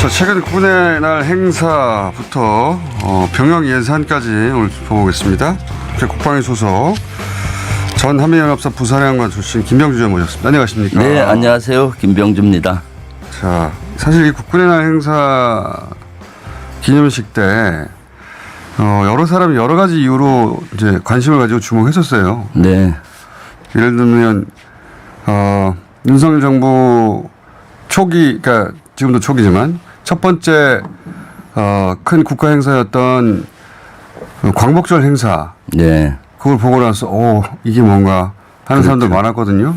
자, 최근 국군의 날 행사부터 병영 예산까지 오늘 짚어보겠습니다. 국방위 소속 전 한미연합사 부사령관 출신 김병주 의원 모셨습니다. 안녕하십니까? 네, 안녕하세요. 김병주입니다. 자, 사실 이 국군의 날 행사 기념식 때 여러 사람이 여러 가지 이유로 이제 관심을 가지고 주목했었어요. 네. 예를 들면 윤석열 정부 초기, 그러니까 지금도 초기지만 첫 번째 큰 국가 행사였던 광복절 행사. 네. 그걸 보고 나서 이게 뭔가 하는 사람들 많았거든요.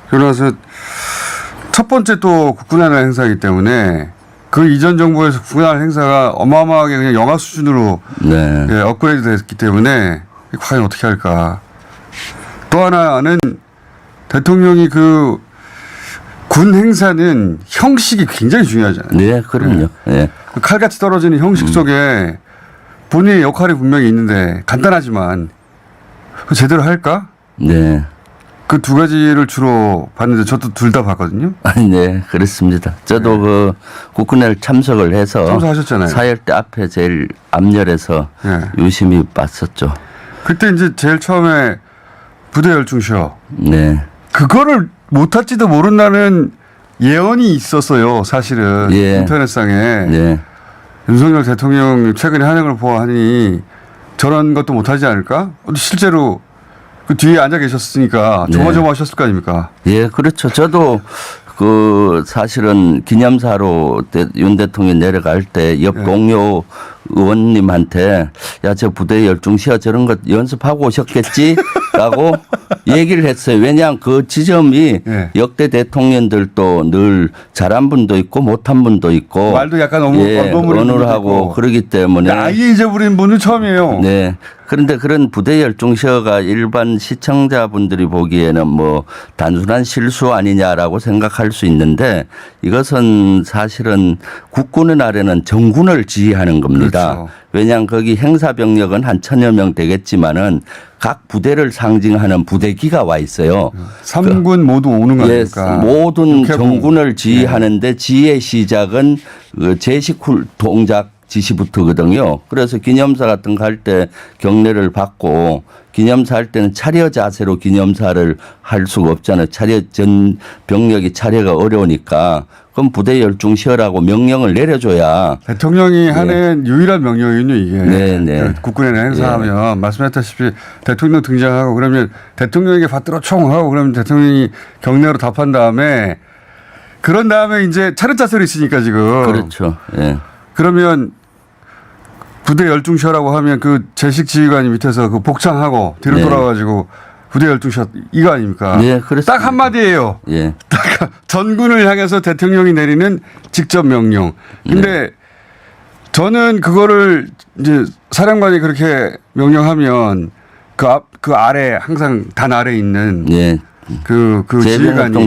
그러고 나서 첫 번째 또 국군의 날 행사이기 때문에 그 이전 정부에서 국군의 날 행사가 어마어마하게 그냥 영화 수준으로 네. 예, 업그레이드 됐기 때문에 과연 어떻게 할까. 또 하나는 대통령이 그 군 행사는 형식이 굉장히 중요하잖아요. 네, 그럼요. 네. 그 칼같이 떨어지는 형식 속에 본인의 역할이 분명히 있는데 간단하지만 제대로 할까? 네. 그 두 가지를 주로 봤는데 저도 둘 다 봤거든요. 아니, 네, 그렇습니다. 저도 그 국군에 참석을 해서 참석하셨잖아요. 사열대 앞에 제일 앞열에서 네. 유심히 봤었죠. 그때 이제 제일 처음에 부대 열중쇼. 네. 그거를 못할지도 모른다는 예언이 있었어요. 사실은 예. 인터넷상에. 네. 윤석열 대통령 최근에 하는 걸 보아하니 저런 것도 못하지 않을까? 실제로 그 뒤에 앉아 계셨으니까 조마조마하셨을 거 아닙니까? 예, 그렇죠. 저도 그 사실은 기념사로 윤 대통령이 내려갈 때 옆 동료 의원님한테 야, 저 부대 열중시어 저런 것 연습하고 오셨겠지라고 얘기를 했어요. 왜냐하면 그 지점이 역대 대통령들도 늘 잘한 분도 있고 못한 분도 있고 말도 약간 어눌하고 그러기 때문에 아예 잊어버린 분은 처음이에요. 네. 그런데 그런 부대 열중시어가 일반 시청자분들이 보기에는 뭐 단순한 실수 아니냐라고 생각할 수 있는데 이것은 사실은 국군의 날에는 정군을 지휘하는 겁니다. 그렇죠. 왜냐하면 거기 행사병력은 한 1000여 명 되겠지만은 각 부대를 상징하는 부대기가 와 있어요. 3군 모두 오는 거니까. 모든 정군을 지휘하는데 지휘의 시작은 그 제식 동작 지시부터거든요. 그래서 기념사 같은 거 할 때 경례를 받고 기념사 할 때는 차려 자세로 기념사를 할 수가 없잖아요. 전 병력이 차려가 어려우니까 그럼 부대 열중시어라고 명령을 내려줘야 대통령이 하는 유일한 명령이군요, 이게. 네. 국군의 행사하면 말씀하셨다시피 대통령 등장하고 그러면 대통령에게 받들어 총하고 그러면 대통령이 경례로 답한 다음에 그런 다음에 이제 차렷 자세로 있으니까 지금. 그렇죠. 예. 그러면 부대 열중시라고 하면 그 제식 지휘관이 밑에서 그 복창하고 뒤로 돌아가지고 부대 열중시 이거 아닙니까? 네, 그렇습니다. 딱 한마디예요. 예. 딱 전군을 향해서 대통령이 내리는 직접 명령. 근데 저는 그거를 이제 사령관이 그렇게 명령하면 그 아래 항상 단 아래 있는 그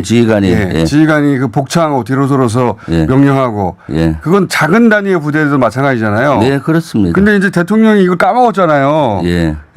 지휘관이 지휘관이 그 복창하고 뒤로 돌아서 명령하고 그건 작은 단위의 부대도 마찬가지잖아요. 네, 그렇습니다. 근데 이제 대통령이 이걸 까먹었잖아요.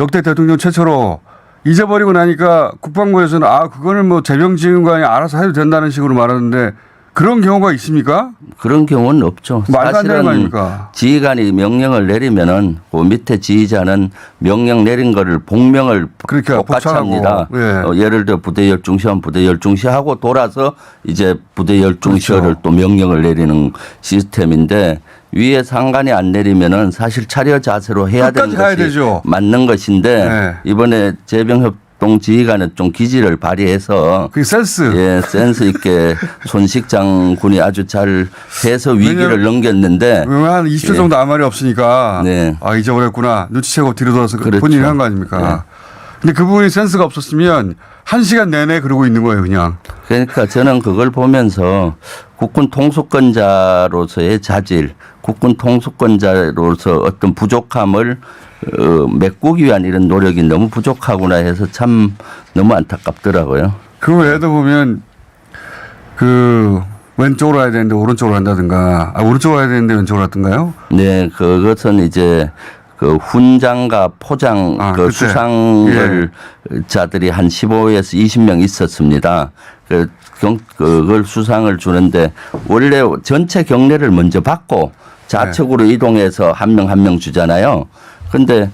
역대 대통령 최초로 잊어버리고 나니까 국방부에서는 그거는 뭐 재병지휘관이 알아서 해도 된다는 식으로 말하는데 그런 경우가 있습니까? 그런 경우는 없죠. 말도 안 되는 거 아닙니까? 지휘관이 명령을 내리면은 그 밑에 지휘자는 명령 내린 거를 복명을 똑같이 합니다. 예를 들어 부대 열중시하면 부대 열중시하고 돌아서 이제 부대 열중시를 또 명령을 내리는 시스템인데 위에 상관이 안 내리면은 사실 차려 자세로 해야 되는 것이 맞는 것인데 이번에 재병협동 지휘관은 좀 기지를 발휘해서 그 센스 센스 있게 손식 장군이 아주 잘 해서 위기를 넘겼는데 한 20초 정도 아무 말이 없으니까 잊어버렸구나 눈치채고 뒤로 돌아서 본인이 한 거 아닙니까? 근데 그 부분이 센스가 없었으면 1시간 내내 그러고 있는 거예요, 그냥. 그러니까 저는 그걸 보면서 국군 통수권자로서의 자질, 국군 통수권자로서 어떤 부족함을 메꾸기 위한 이런 노력이 너무 부족하구나 해서 참 너무 안타깝더라고요. 그 외에도 보면 그 왼쪽으로 가야 되는데 오른쪽으로 간다든가, 오른쪽으로 가야 되는데 왼쪽으로 갔던가요? 네, 그것은 이제 그 훈장과 포장 그 수상을 자들이 한 15에서 20명 있었습니다. 그걸 수상을 주는데 원래 전체 경례를 먼저 받고 좌측으로 이동해서 한 명 한 명 주잖아요. 근데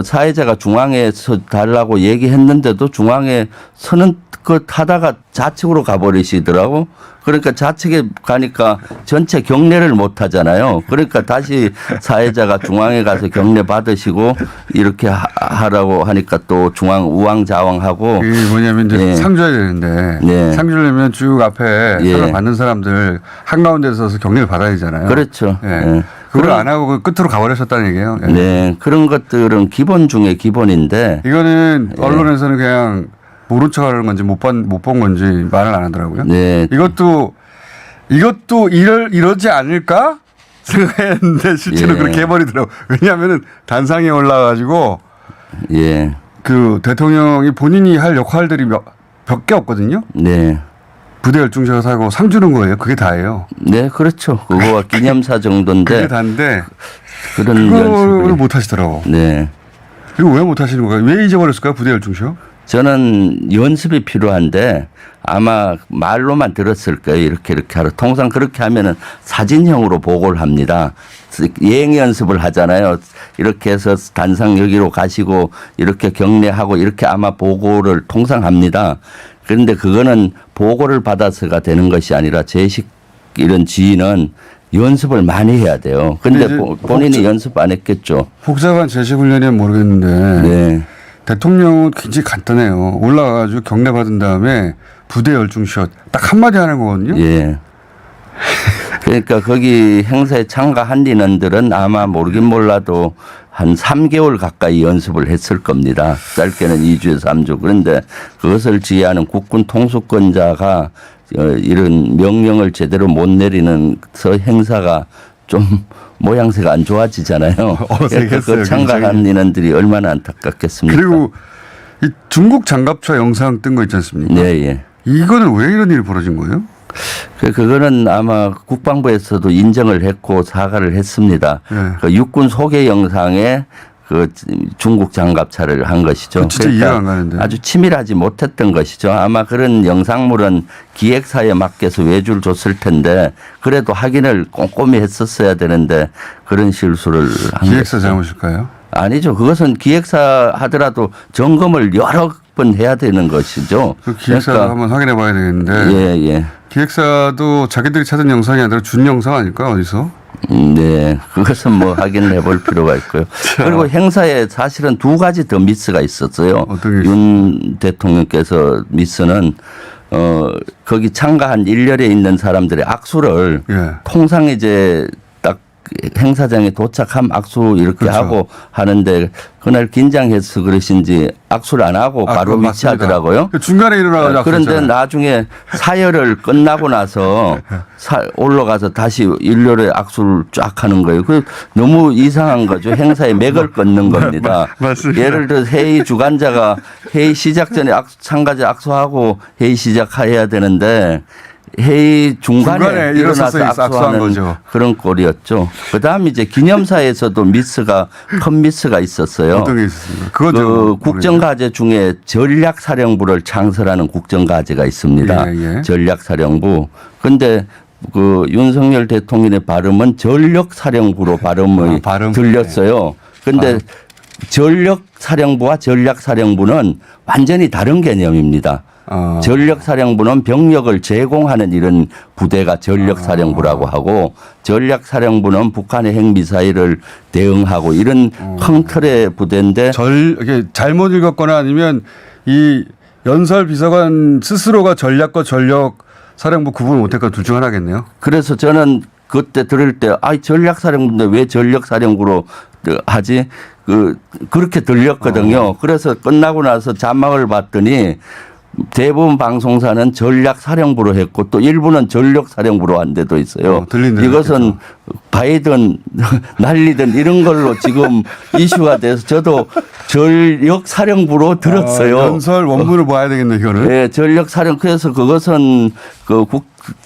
사회자가 중앙에 서 달라고 얘기했는데도 중앙에 서는 그 타다가 좌측으로 가버리시더라고. 그러니까 좌측에 가니까 전체 경례를 못 하잖아요. 그러니까 다시 사회자가 중앙에 가서 경례 받으시고 이렇게 하라고 하니까 또 중앙 우왕좌왕하고. 그게 뭐냐면 이제 예. 상 줘야 되는데 네. 상 주려면 쭉 앞에 예. 상을 받는 사람들 한가운데 서서 경례를 받아야 되잖아요. 그렇죠. 예. 예. 그걸 안 하고 그 끝으로 가버리셨다는 얘기예요. 예. 네. 그런 것들은 기본 중에 기본인데. 이거는 언론에서는 그냥 모른 척 하는 건지 못 본 건지 말을 안 하더라고요. 네. 이것도 이러지 않을까 생각했는데 실제로 예. 그렇게 해버리더라고요. 왜냐하면은 단상에 올라가가지고 예. 그 대통령이 본인이 할 역할들이 몇 개 없거든요. 네. 부대 열중시가 사고 상 주는 거예요. 그게 다예요. 네, 그렇죠. 그거와 기념사 정도인데. 그게 다인데 그런 그거를 연습을. 못 하시더라고. 네. 이거 왜 못 하시는 거예요? 왜 잊어버렸을까요? 부대 열중시요? 저는 연습이 필요한데 아마 말로만 들었을 거예요. 이렇게 하러. 통상 그렇게 하면은 사진형으로 보고를 합니다. 예행 연습을 하잖아요. 이렇게 해서 단상 여기로 가시고 이렇게 경례하고 이렇게 아마 보고를 통상 합니다. 그런데 그거는 보고를 받아서가 되는 것이 아니라 제식 이런 지휘는 연습을 많이 해야 돼요. 근데 이제 본인이 연습 안 했겠죠. 복잡한 제식 훈련이면 모르겠는데 네. 대통령은 굉장히 간단해요. 올라가가지고 경례 받은 다음에 부대 열중시어 딱 한마디 하는 거거든요. 예. 그러니까 거기 행사에 참가한 인원들은 아마 모르긴 몰라도 한 3개월 가까이 연습을 했을 겁니다. 짧게는 2주에서 3주. 그런데 그것을 지휘하는 국군 통수권자가 이런 명령을 제대로 못 내리는 행사가 좀 모양새가 안 좋아지잖아요. 그러니까 그 참가한 인원들이 얼마나 안타깝겠습니까? 그리고 이 중국 장갑차 영상 뜬 거 있지 않습니까? 네, 예. 이거는 왜 이런 일이 벌어진 거예요? 그거는 아마 국방부에서도 인정을 했고 사과를 했습니다. 네. 그 육군 소개 영상에 그 중국 장갑차를 한 것이죠. 진짜 이해가 안 가는데. 아주 치밀하지 못했던 것이죠. 아마 그런 영상물은 기획사에 맡겨서 외주를 줬을 텐데 그래도 확인을 꼼꼼히 했었어야 되는데 그런 실수를 한 기획사 것이죠. 잘못일까요? 아니죠. 그것은 기획사 하더라도 점검을 여러 번 해야 되는 것이죠. 그 기획사 한번 확인해 봐야 되겠는데. 예, 예. 기획사도 자기들이 찾은 영상이 아니라 준 영상 아닐까 어디서? 네, 그것은 뭐 확인해 볼 필요가 있고요. 그리고 행사에 사실은 두 가지 더 미스가 있었어요. 어떤 게 윤 대통령께서 미스는 거기 참가한 일렬에 있는 사람들의 악수를 예. 통상 이제 딱 행사장에 도착하면 악수 이렇게 그렇죠. 하고 하는데 그날 긴장해서 그러신지 악수를 안 하고 바로 그건 위치하더라고요. 맞습니다. 중간에 일어나가지고 그런데 악수했잖아요. 나중에 사열을 끝나고 나서 올라가서 다시 일렬에 악수를 쫙 하는 거예요. 그 너무 이상한 거죠. 행사에 맥을 끊는 겁니다. 맞습니다. 예를 들어 회의 주관자가 회의 시작 전에 참가자 악수하고 회의 시작해야 되는데 회의 중간에 일어나서 악수하는 거죠. 그런 꼴이었죠. 그다음 이제 기념사에서도 미스가 큰 미스가 있었어요. 어떤 게 있었습니까? 그거 그 국정과제 중에 전략사령부를 창설하는 국정과제가 있습니다. 예, 예. 전략사령부. 근데 그 윤석열 대통령의 발음은 전력사령부로 발음이 발음. 들렸어요. 근데 전력사령부와 전략사령부는 완전히 다른 개념입니다. 전력사령부는 병력을 제공하는 이런 부대가 전력사령부라고 하고 전략사령부는 북한의 핵미사일을 대응하고 이런 큰 틀의 부대인데 이게 잘못 읽었거나 아니면 이 연설 비서관 스스로가 전략과 전력 사령부 구분을 못했거나 둘 중 하나겠네요. 그래서 저는 그때 들을 때 전략사령부인데 왜 전력사령부로 하지? 그렇게 들렸거든요. 그래서 끝나고 나서 자막을 봤더니 대부분 방송사는 전략사령부로 했고 또 일부는 전력사령부로 한 데도 있어요. 이것은 바이든 난리든 이런 걸로 지금 이슈가 돼서 저도 전력사령부로 들었어요. 연설 원문을 봐야 되겠네 이거는. 네, 전력사령 그래서 그것은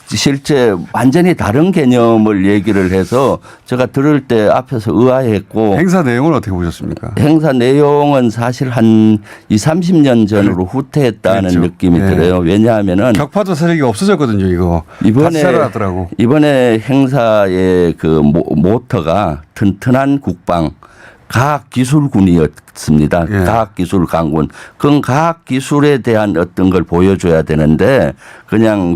실제 완전히 다른 개념을 얘기를 해서 제가 들을 때 앞에서 의아했고 행사 내용을 어떻게 보셨습니까? 행사 내용은 사실 한 20, 30년 전으로 후퇴했다는 그렇죠. 느낌이 네. 들어요. 왜냐하면은 격파도 세력이 없어졌거든요, 이거. 이번에 살아났더라고. 이번에 행사의 그 모터가 튼튼한 국방 과학기술군이었습니다. 예. 과학기술강군. 그건 과학기술에 대한 어떤 걸 보여줘야 되는데 그냥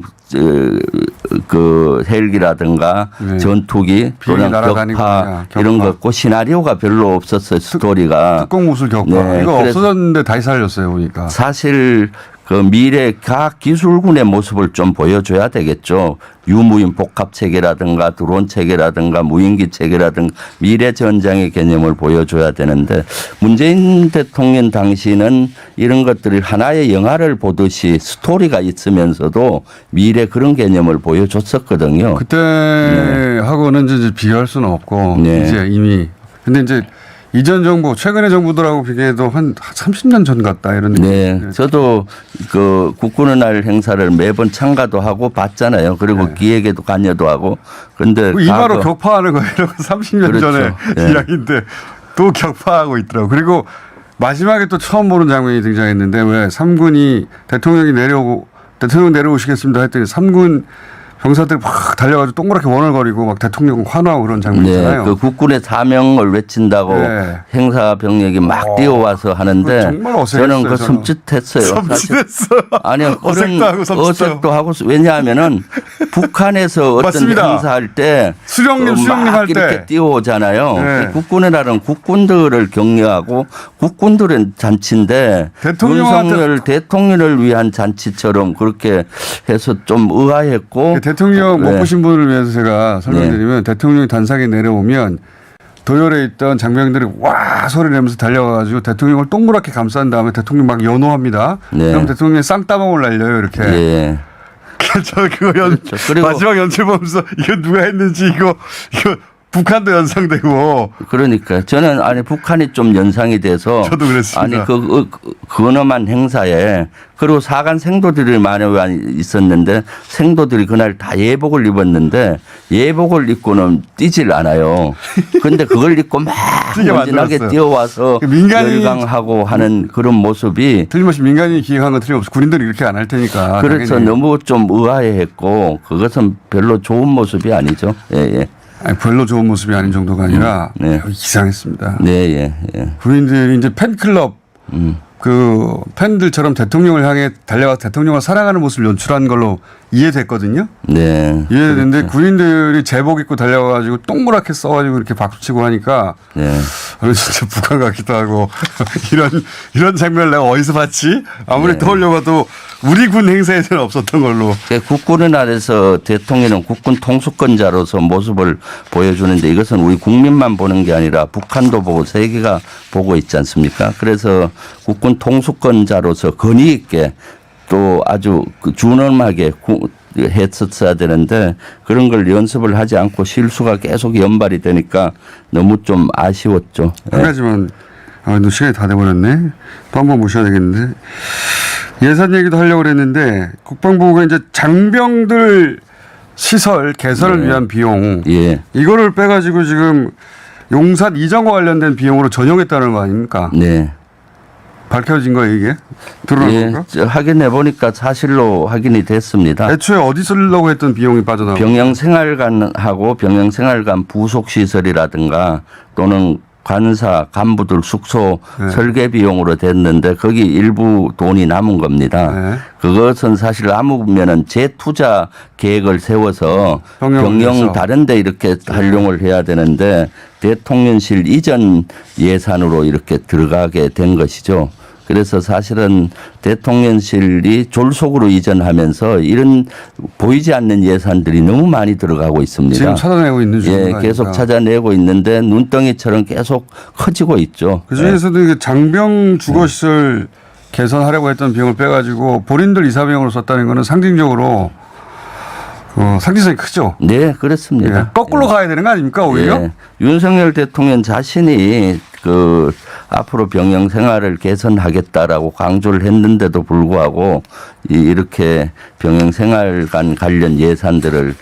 그 헬기라든가 네. 전투기 비행기 또는 날아다니고 격파 그냥 격파. 이런 거 없고 시나리오가 별로 없었어요. 스토리가. 특공무술 격파. 네, 이거 그래서 없어졌는데 다시 살렸어요, 보니까. 사실 그 미래 과학기술군의 모습을 좀 보여줘야 되겠죠. 유무인 복합 체계라든가 드론 체계라든가 무인기 체계라든가 미래 전장의 개념을 보여줘야 되는데 문재인 대통령 당시는 이런 것들을 하나의 영화를 보듯이 스토리가 있으면서도 미래 그런 개념을 보여줬었거든요. 그때하고는 이제 비교할 수는 없고 네. 이제 이미 근데 이제 이전 정부 최근의 정부들하고 비교해도 한 30년 전 같다 이런 느낌. 네, 저도 그 국군의 날 행사를 매번 참가도 하고 봤잖아요. 그리고 네. 기획에도 관여도 하고. 그런데 이마로 격파하는 거예요. 30년 그렇죠. 전에 네. 이야기인데 또 격파하고 있더라고. 그리고 마지막에 또 처음 보는 장면이 등장했는데 왜 3군이 대통령 내려오시겠습니다 했더니 3군 병사들이 막 달려가지고 동그랗게 원얼거리고 막 대통령 환호하고 그런 장면이잖아요. 네, 그 국군의 사명을 외친다고 네. 행사 병력이 막 뛰어와서 하는데 정말 어색했어요, 저는 그 저는. 섬찟했어요. 섬찟했어. 아니요, 어색도 하고 섬찟해요. 어색도 하고 왜냐하면은 북한에서 어떤 맞습니다. 행사할 때 수령님 막 할 때. 이렇게 뛰어오잖아요. 네. 국군의 날은 국군들을 격려하고 국군들은 잔치인데 윤석열 대통령을 위한 잔치처럼 그렇게 해서 좀 의아했고. 대통령 못 네. 보신 분을 위해서 제가 설명드리면 대통령이 단상에 내려오면 도열에 있던 장병들이 와 소리 내면서 달려가가지고 대통령을 동그랗게 감싼 다음에 대통령 막 연호합니다. 네. 그럼 대통령이 쌍따봉을 날려요 이렇게. 예. 저 그거 그리고 마지막 연출 보면서 이거 누가 했는지 이거 북한도 연상되고. 그러니까 저는 아니 북한이 좀 연상이 돼서 저도 그랬습니다. 아니 그 근엄한 행사에 그리고 사간 생도들이 많이 있었는데 생도들이 그날 다 예복을 입었는데 예복을 입고는 뛰질 않아요. 그런데 그걸 입고 막 운진하게 뛰어와서 열광하고 하는 그런 모습이 틀림없이 민간인이 기획한 건 틀림없이 군인들이 이렇게 안 할 테니까. 그래서 당연히. 너무 좀 의아해했고 그것은 별로 좋은 모습이 아니죠. 예, 예. 아니, 별로 좋은 모습이 아닌 정도가 아니라 네. 이상했습니다. 네, 예, 예. 군인들이 이제 팬클럽 그 팬들처럼 대통령을 향해 달려가서 대통령을 사랑하는 모습을 연출한 걸로 이해됐거든요. 네. 이해됐는데 그렇죠. 군인들이 제복 입고 달려가지고 동그랗게 써가지고 이렇게 박수치고 하니까 네. 진짜 북한 같기도 하고 이런 장면을 내가 어디서 봤지? 아무리 네. 떠올려봐도 우리 군 행사에서는 없었던 걸로. 국군의 날에서 대통령은 국군 통수권자로서 모습을 보여주는데 이것은 우리 국민만 보는 게 아니라 북한도 보고 세계가 보고 있지 않습니까? 그래서 국군 통수권자로서 권위 있게 또 아주 준엄하게 했었어야 되는데 그런 걸 연습을 하지 않고 실수가 계속 연발이 되니까 너무 좀 아쉬웠죠. 한 가지만 너 시간이 다 돼버렸네. 또 한 번 모셔야 되겠는데. 예산 얘기도 하려고 그랬는데 국방부가 이제 장병들 시설 개선을 네. 위한 비용 예. 이거를 빼가지고 지금 용산 이전과 관련된 비용으로 전용했다는 거 아닙니까? 네. 밝혀진 거예요 이게? 드러난 예. 건가? 확인해 보니까 사실로 확인이 됐습니다. 애초에 어디 쓰려고 했던 비용이 빠져나오고 병영생활관하고 병영생활관 부속시설이라든가 또는 관사 간부들 숙소 네. 설계 설계 비용으로 됐는데 거기 일부 돈이 남은 겁니다. 네. 그것은 사실 남으면은 재투자 계획을 세워서 병영을 병영 해서. 다른 데 이렇게 활용을 해야 되는데 대통령실 이전 예산으로 이렇게 들어가게 된 것이죠. 그래서 사실은 대통령실이 졸속으로 이전하면서 이런 보이지 않는 예산들이 너무 많이 들어가고 있습니다. 지금 찾아내고 있는 중입니다. 예, 계속 찾아내고 있는데 눈덩이처럼 계속 커지고 있죠. 그 중에서도 이게 장병 주거시설 개선하려고 했던 비용을 빼가지고 본인들 이사 비용으로 썼다는 거는 상징적으로 상징성이 크죠. 네, 그렇습니다. 예, 거꾸로 가야 되는 거 아닙니까 오히려? 예, 윤석열 대통령 자신이 그 앞으로 병영 생활을 개선하겠다라고 강조를 했는데도 불구하고 이렇게 병영 생활관 관련 예산들을